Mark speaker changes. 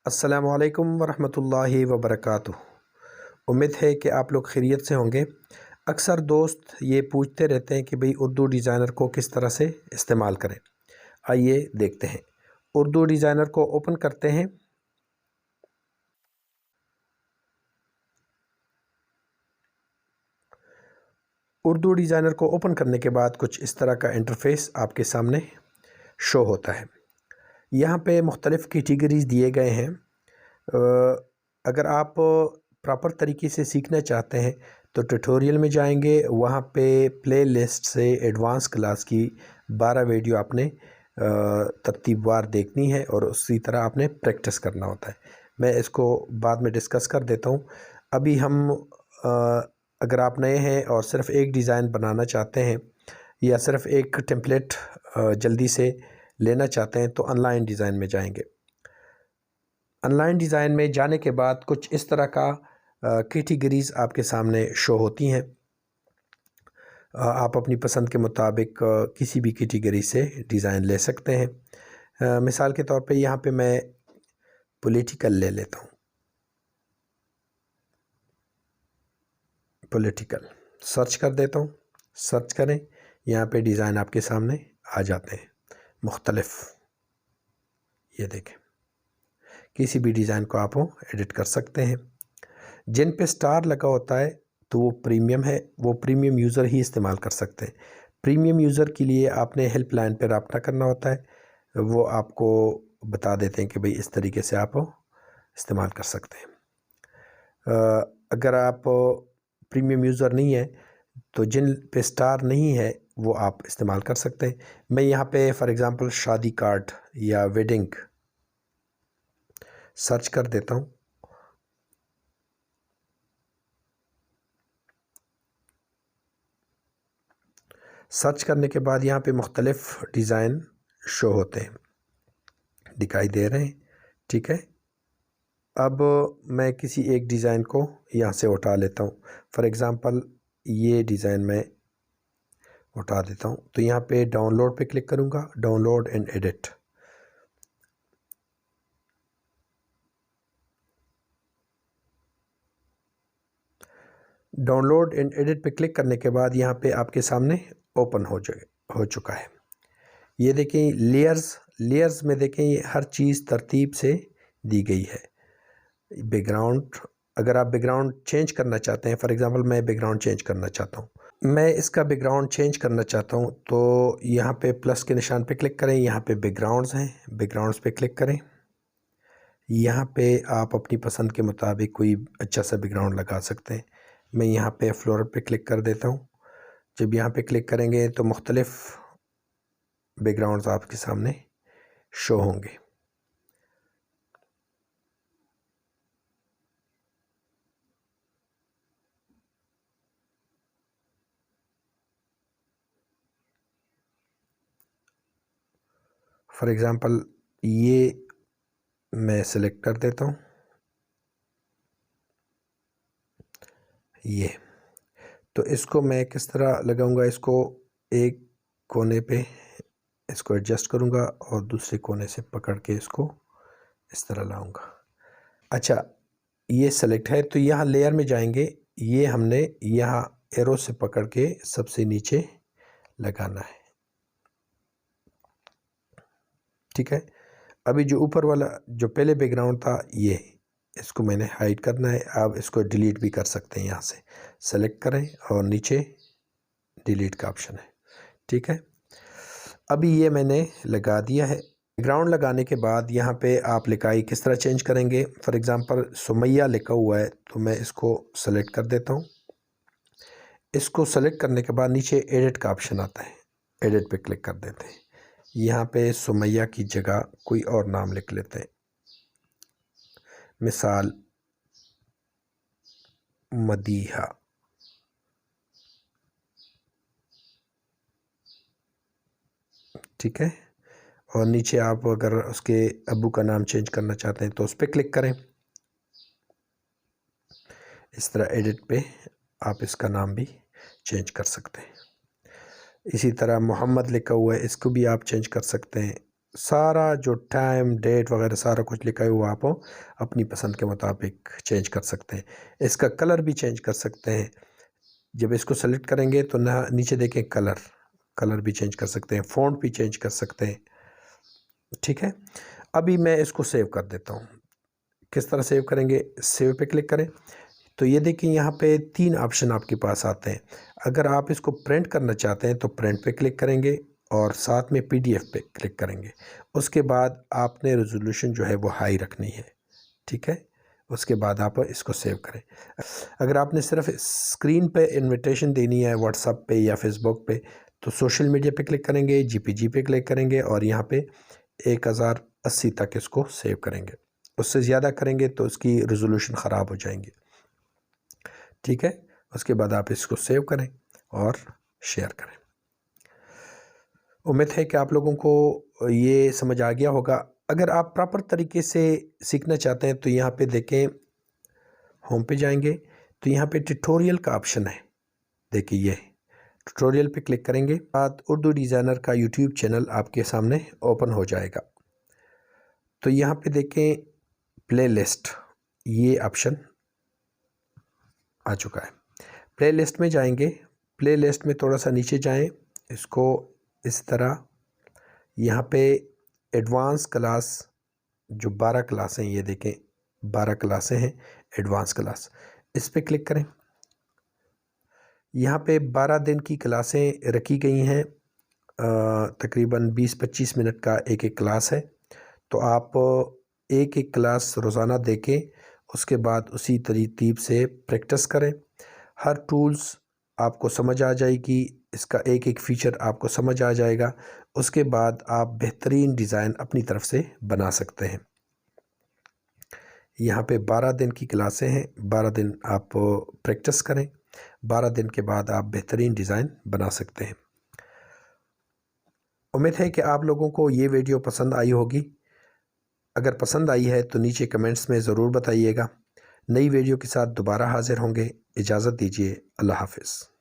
Speaker 1: अस्सलामु अलैकुम वरहमतुल्लाहि वबरकातुह। उम्मीद है कि आप लोग खैरियत से होंगे। अक्सर दोस्त ये पूछते रहते हैं कि भाई उर्दू डिज़ाइनर को किस तरह से इस्तेमाल करें। आइए देखते हैं। उर्दू डिज़ाइनर को ओपन करते हैं। उर्दू डिज़ाइनर को ओपन करने के बाद कुछ इस तरह का इंटरफेस आपके सामने शो होता है। यहाँ पे मुख्तलिफ़ कैटेगरीज़ दिए गए हैं। अगर आप प्रॉपर तरीके से सीखना चाहते हैं तो ट्यूटोरियल में जाएंगे, वहाँ पे प्लेलिस्ट से एडवांस क्लास की 12 वीडियो आपने तरतीबवार देखनी है और उसी तरह आपने प्रैक्टिस करना होता है। मैं इसको बाद में डिस्कस कर देता हूँ। अभी हम अगर आप नए हैं और सिर्फ़ एक डिज़ाइन बनाना चाहते हैं या सिर्फ़ एक टेम्पलेट जल्दी से लेना चाहते हैं तो ऑनलाइन डिज़ाइन में जाएंगे। ऑनलाइन डिज़ाइन में जाने के बाद कुछ इस तरह का कैटेगरीज़ आपके सामने शो होती हैं। आप अपनी पसंद के मुताबिक किसी भी कैटेगरी से डिज़ाइन ले सकते हैं। मिसाल के तौर पे यहाँ पे मैं पॉलिटिकल ले लेता हूँ। पॉलिटिकल सर्च कर देता हूँ। सर्च करें, यहाँ पे डिज़ाइन आपके सामने आ जाते हैं मुख्तलिफ़। ये देखें, किसी भी डिज़ाइन को आप एडिट कर सकते हैं। जिन पे स्टार लगा होता है तो वो प्रीमियम है, वो प्रीमियम यूज़र ही इस्तेमाल कर सकते हैं। प्रीमियम यूज़र के लिए आपने हेल्पलाइन पर रब्ता करना होता है, वो आपको बता देते हैं कि भाई इस तरीके से आप इस्तेमाल कर सकते हैं। अगर आप प्रीमियम यूज़र नहीं है तो जिन पे स्टार नहीं है वो आप इस्तेमाल कर सकते हैं। मैं यहाँ पे फॉर एग्ज़ाम्पल शादी कार्ड या वेडिंग सर्च कर देता हूँ। सर्च करने के बाद यहाँ पे मुख्तलिफ़ डिज़ाइन शो होते हैं, दिखाई दे रहे हैं। ठीक है, अब मैं किसी एक डिज़ाइन को यहाँ से उठा लेता हूँ। फॉर एग्ज़ाम्पल ये डिज़ाइन मैं उठा देता हूँ तो यहाँ पे डाउनलोड पे क्लिक करूँगा, download and edit. Download and edit पे क्लिक करने के बाद यहाँ पे आपके सामने ओपन हो चुका है। ये देखें लेयर्स में देखें, ये हर चीज़ तरतीब से दी गई है। बैकग्राउंड, अगर आप बैकग्राउंड चेंज करना चाहते हैं, फॉर एग्ज़ाम्पल मैं बैकग्राउंड चेंज करना चाहता हूँ, मैं इसका बैकग्राउंड चेंज करना चाहता हूँ तो यहाँ पे प्लस के निशान पे क्लिक करें। यहाँ पे बैकग्राउंड्स हैं, बैकग्राउंड्स पे क्लिक करें। यहाँ पे आप अपनी पसंद के मुताबिक कोई अच्छा सा बैकग्राउंड लगा सकते हैं। मैं यहाँ पे फ्लोरल पे क्लिक कर देता हूँ। जब यहाँ पे क्लिक करेंगे तो मुख्तलिफ़ बैकग्राउंड्स आपके सामने शो होंगे। फॉर एग्ज़ाम्पल ये मैं सेलेक्ट कर देता हूँ, ये तो इसको मैं किस तरह लगाऊंगा, इसको एक कोने पे इसको एडजस्ट करूंगा और दूसरे कोने से पकड़ के इसको इस तरह लाऊंगा। अच्छा, ये सेलेक्ट है तो यहाँ लेयर में जाएंगे, ये हमने यहाँ एरो से पकड़ के सबसे नीचे लगाना है। ठीक है, अभी जो ऊपर वाला जो पहले बैकग्राउंड था ये, इसको मैंने हाइड करना है। आप इसको डिलीट भी कर सकते हैं, यहाँ से सेलेक्ट करें और नीचे डिलीट का ऑप्शन है। ठीक है, अभी ये मैंने लगा दिया है। बैकग्राउंड लगाने के बाद यहाँ पे आप लिखाई किस तरह चेंज करेंगे। फॉर एग्ज़ाम्पल सुमैया लिखा हुआ है तो मैं इसको सेलेक्ट कर देता हूँ। इसको सेलेक्ट करने के बाद नीचे एडिट का ऑप्शन आता है, एडिट पे क्लिक कर देते हैं। यहाँ पे सुमैया की जगह कोई और नाम लिख लेते हैं, मिसाल मदीहा। ठीक है, और नीचे आप अगर उसके अब्बू का नाम चेंज करना चाहते हैं तो उस पर क्लिक करें। इस तरह एडिट पे आप इसका नाम भी चेंज कर सकते हैं। इसी तरह मोहम्मद लिखा हुआ है, इसको भी आप चेंज कर सकते हैं। सारा जो टाइम डेट वगैरह सारा कुछ लिखा है वो आप अपनी पसंद के मुताबिक चेंज कर सकते हैं। इसका कलर भी चेंज कर सकते हैं। जब इसको सेलेक्ट करेंगे तो ना नीचे देखें कलर भी चेंज कर सकते हैं, फ़ॉन्ट भी चेंज कर सकते हैं। ठीक है, अभी मैं इसको सेव कर देता हूँ। किस तरह सेव करेंगे? सेव पे क्लिक करें तो ये देखिए यहाँ पे 3 ऑप्शन आपके पास आते हैं। अगर आप इसको प्रिंट करना चाहते हैं तो प्रिंट पे क्लिक करेंगे और साथ में पीडीएफ पे क्लिक करेंगे। उसके बाद आपने रेज़ोल्यूशन जो है वो हाई रखनी है। ठीक है, उसके बाद आप इसको सेव करें। अगर आपने सिर्फ स्क्रीन पे इनविटेशन देनी है व्हाट्सएप पे या फेसबुक पे तो सोशल मीडिया पे क्लिक करेंगे, जीपीजी पे क्लिक करेंगे और यहाँ पे 1080 तक इसको सेव करेंगे। उससे ज़्यादा करेंगे तो उसकी रेज़ोल्यूशन ख़राब हो जाएंगी। ठीक है, उसके बाद आप इसको सेव करें और शेयर करें। उम्मीद है कि आप लोगों को ये समझ आ गया होगा। अगर आप प्रॉपर तरीके से सीखना चाहते हैं तो यहाँ पे देखें, होम पे जाएंगे तो यहाँ पे ट्यूटोरियल का ऑप्शन है। देखिए ये ट्यूटोरियल पे क्लिक करेंगे बाद उर्दू डिज़ाइनर का यूट्यूब चैनल आपके सामने ओपन हो जाएगा। तो यहाँ पे देखें प्लेलिस्ट, ये ऑप्शन आ चुका है। प्लेलिस्ट में जाएंगे, प्लेलिस्ट में थोड़ा सा नीचे जाएं, इसको इस तरह यहाँ पे एडवांस क्लास जो 12 क्लासें ये देखें 12 क्लासें हैं एडवांस क्लास, इस पे क्लिक करें। यहाँ पे 12 दिन की क्लासें रखी गई हैं, तकरीबन 20-25 मिनट का एक एक क्लास है। तो आप एक एक क्लास रोज़ाना देखें, उसके बाद उसी तरतीब से प्रैक्टिस करें। हर टूल्स आपको समझ आ जाएगी, इसका एक एक फ़ीचर आपको समझ आ जाएगा। उसके बाद आप बेहतरीन डिज़ाइन अपनी तरफ से बना सकते हैं। यहाँ पे 12 दिन की क्लासें हैं, 12 दिन आप प्रैक्टिस करें, 12 दिन के बाद आप बेहतरीन डिज़ाइन बना सकते हैं। उम्मीद है कि आप लोगों को ये वीडियो पसंद आई होगी। अगर पसंद आई है तो नीचे कमेंट्स में ज़रूर बताइएगा। नई वीडियो के साथ दोबारा हाज़िर होंगे। इजाज़त दीजिए। अल्लाह हाफ़िज़।